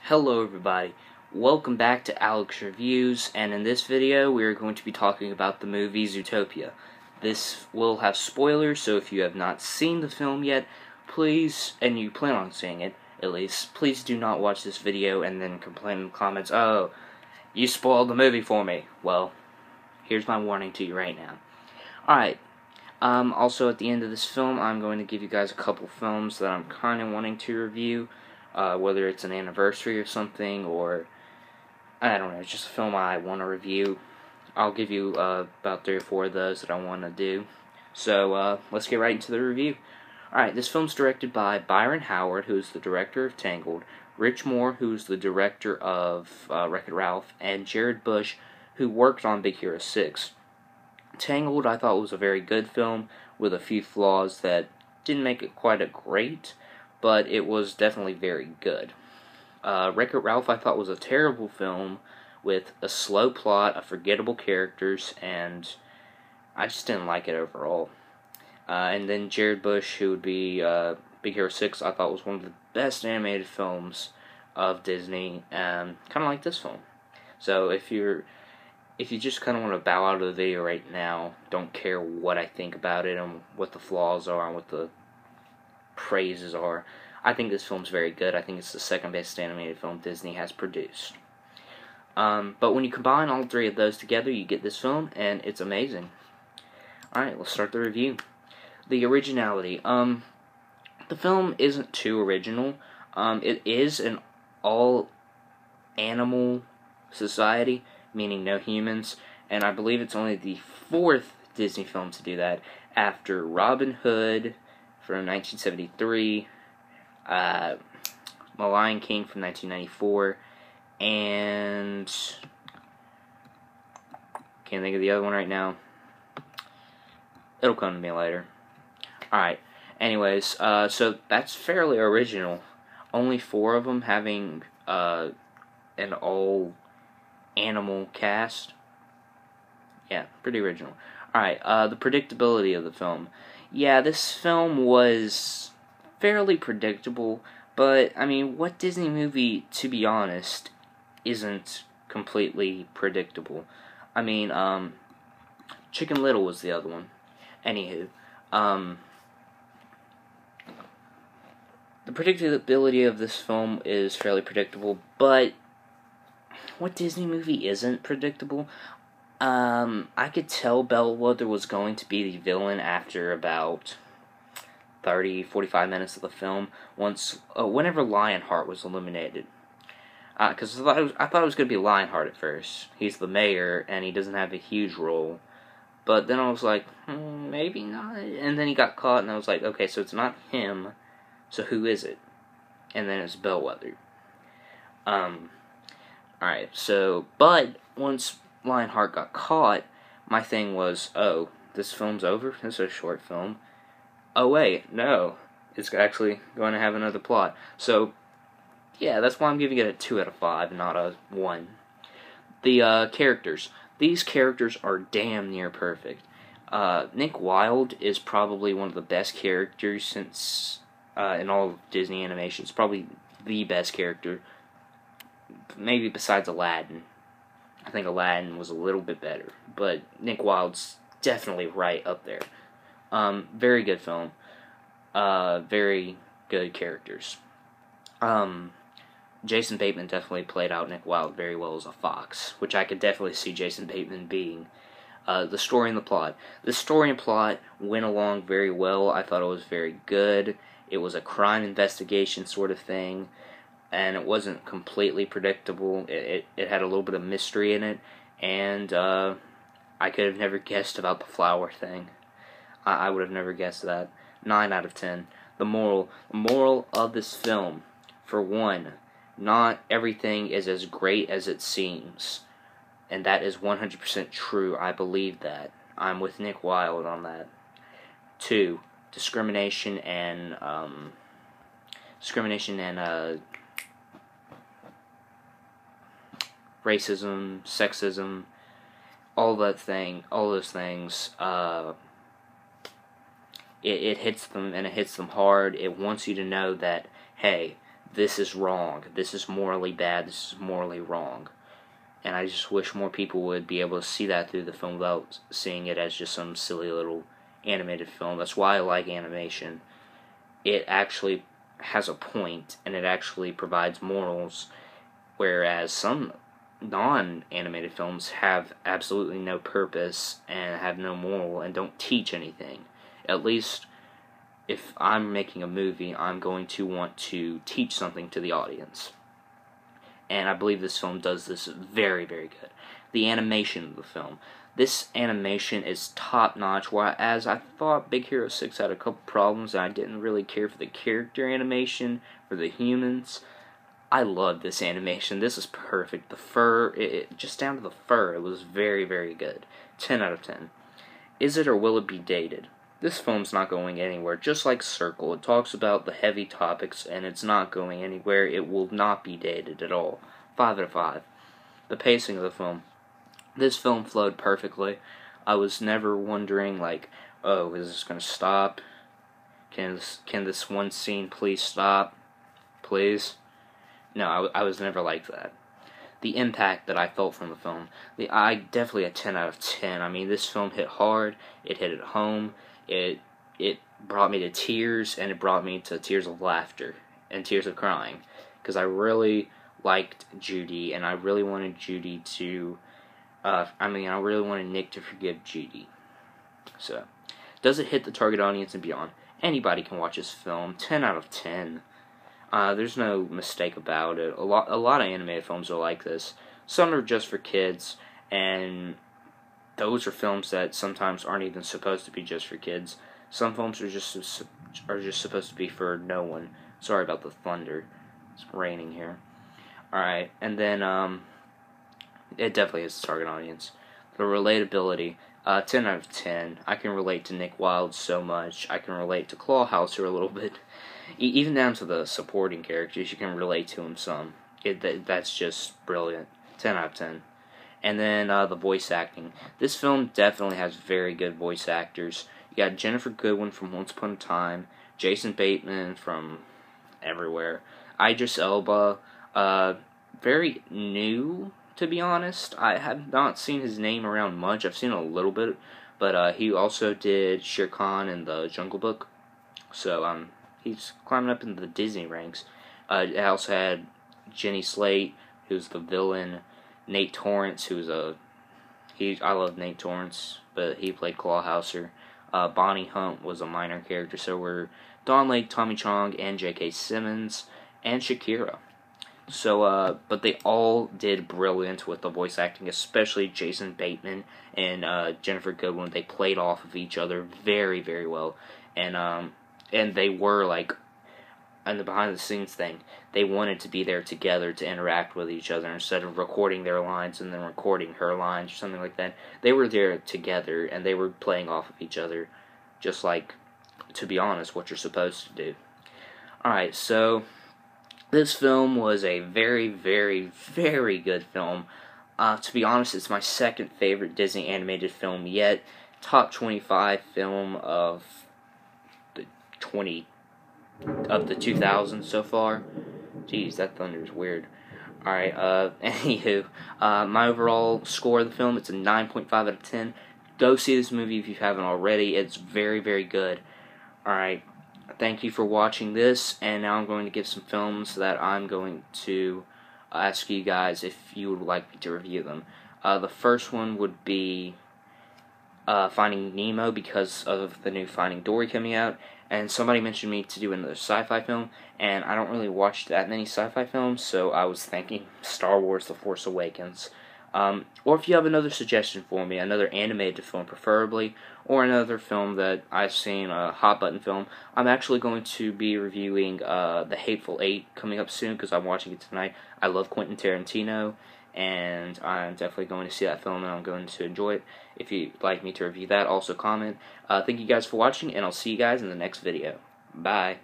Hello everybody, welcome back to Alex Reviews, and in this video we are going to be talking about the movie Zootopia. This will have spoilers, so if you have not seen the film yet, please, and you plan on seeing it at least, please do not watch this video and then complain in the comments, "Oh, you spoiled the movie for me." Well, here's my warning to you right now. Alright, also at the end of this film I'm going to give you guys a couple films that I'm kind of wanting to review. Whether it's an anniversary or something, or I don't know, it's just a film I want to review. I'll give you about 3 or 4 of those that I want to do. So let's get right into the review. Alright, this film's directed by Byron Howard, who is the director of Tangled, Rich Moore, who's the director of Wreck-It Ralph, and Jared Bush, who worked on Big Hero 6. Tangled I thought was a very good film, with a few flaws that didn't make it quite a great, but it was definitely very good. Wreck-It Ralph I thought was a terrible film with a slow plot, forgettable characters, and I just didn't like it overall. And then Jared Bush, who would be Big Hero 6, I thought was one of the best animated films of Disney, kind of like this film. So if you just kind of want to bow out of the video right now, don't care what I think about it and what the flaws are and what the praises are, I think this film's very good. I think it's the second best animated film Disney has produced. But when you combine all 3 of those together, you get this film, and it's amazing. Alright, let's start the review. The originality. The film isn't too original. It is an all-animal society, meaning no humans, and I believe it's only the 4th Disney film to do that, after Robin Hood from 1973, The Lion King from 1994, and can't think of the other one right now. It'll come to me later. Alright, anyways, so that's fairly original. Only 4 of them having an all-animal cast. Yeah, pretty original. Alright, the predictability of the film. Yeah, this film was fairly predictable, but, I mean, what Disney movie, to be honest, isn't completely predictable? I mean, Chicken Little was the other one. Anywho, the predictability of this film is fairly predictable, but what Disney movie isn't predictable? I could tell Bellwether was going to be the villain after about 30-45 minutes of the film, whenever Lionheart was eliminated. Because I thought it was going to be Lionheart at first. He's the mayor, and he doesn't have a huge role. But then I was like, maybe not. And then he got caught, and I was like, okay, so it's not him, so who is it? And then it's Bellwether. Alright, so, but once Lionheart got caught, my thing was, oh, this film's over? It's a short film. Oh wait, no. It's actually going to have another plot. So, yeah, that's why I'm giving it a 2 out of 5, not a 1. The characters. These characters are damn near perfect. Nick Wilde is probably one of the best characters since, in all of Disney animations. Probably the best character. Maybe besides Aladdin. I think Aladdin was a little bit better, but Nick Wilde's definitely right up there. Very good film. Very good characters. Jason Bateman definitely played out Nick Wilde very well as a fox, which I could definitely see Jason Bateman being. The story and the plot. The story and plot went along very well. I thought it was very good. It was a crime investigation sort of thing, and it wasn't completely predictable. It had a little bit of mystery in it, and I could have never guessed about the flower thing. I would have never guessed that. 9 out of 10. The moral of this film, for one, not everything is as great as it seems, and that is 100% true. I believe that. I'm with Nick Wilde on that. 2, discrimination and racism, sexism, all those things, it hits them, and it hits them hard. It wants you to know that, hey, this is wrong, this is morally bad, this is morally wrong. And I just wish more people would be able to see that through the film without seeing it as just some silly little animated film. That's why I like animation. It actually has a point, and it actually provides morals, whereas some non-animated films have absolutely no purpose and have no moral and don't teach anything. At least if I'm making a movie, I'm going to want to teach something to the audience. And I believe this film does this very, very good. The animation of the film. This animation is top-notch, whereas I thought Big Hero 6 had a couple problems, and I didn't really care for the character animation, for the humans. I love this animation. This is perfect. The fur, just down to the fur, it was very, very good. 10 out of 10. Is it or will it be dated? This film's not going anywhere. Just like Circle, it talks about the heavy topics, and it's not going anywhere. It will not be dated at all. 5 out of 5. The pacing of the film. This film flowed perfectly. I was never wondering, like, oh, is this going to stop? Can this one scene please stop? Please? No, I was never like that. The impact that I felt from the film. I definitely a 10 out of 10. I mean, this film hit hard. It hit at home. It brought me to tears, and it brought me to tears of laughter and tears of crying, because I really liked Judy, and I really wanted Judy to, I really wanted Nick to forgive Judy. So, does it hit the target audience and beyond? Anybody can watch this film. 10 out of 10. There's no mistake about it. A lot of animated films are like this. Some are just for kids, and those are films that sometimes aren't even supposed to be just for kids. Some films are just supposed to be for no one. Sorry about the thunder. It's raining here. Alright, and then it definitely is the target audience. The relatability, 10 out of 10. I can relate to Nick Wilde so much. I can relate to Clawhouser a little bit. Even down to the supporting characters, you can relate to them some. That's just brilliant. 10 out of 10. And then the voice acting. This film definitely has very good voice actors. You got Ginnifer Goodwin from Once Upon a Time, Jason Bateman from everywhere, Idris Elba, very new, to be honest. I have not seen his name around much. I've seen a little bit, but he also did Shere Khan in the Jungle Book. So he's climbing up into the Disney ranks. It also had Jenny Slate, who's the villain. Nate Torrance, I love Nate Torrance, but he played Clawhouser. Bonnie Hunt was a minor character, so were Don Lake, Tommy Chong, and J.K. Simmons, and Shakira. So, but they all did brilliant with the voice acting, especially Jason Bateman and Ginnifer Goodwin. They played off of each other very, very well, and they were like, and the behind-the-scenes thing, they wanted to be there together to interact with each other instead of recording their lines and then recording her lines or something like that. They were there together, and they were playing off of each other, just like, to be honest, what you're supposed to do. Alright, so this film was a very, very, very good film. To be honest, it's my second favorite Disney animated film yet. Top 25 film of the 2000s so far. Jeez, that thunder is weird. Alright, anywho, my overall score of the film, it's a 9.5 out of 10. Go see this movie if you haven't already. It's very, very good. Alright, thank you for watching this, and now I'm going to give some films that I'm going to ask you guys if you would like me to review them. The first one would be Finding Nemo, because of the new Finding Dory coming out, and somebody mentioned me to do another sci-fi film, and I don't really watch that many sci-fi films, so I was thinking Star Wars: The Force Awakens. Or if you have another suggestion for me, another animated film preferably, or another film that I've seen, a hot button film, I'm actually going to be reviewing The Hateful Eight coming up soon, because I'm watching it tonight. I love Quentin Tarantino, and I'm definitely going to see that film, and I'm going to enjoy it. If you'd like me to review that, also comment. Thank you guys for watching, and I'll see you guys in the next video. Bye.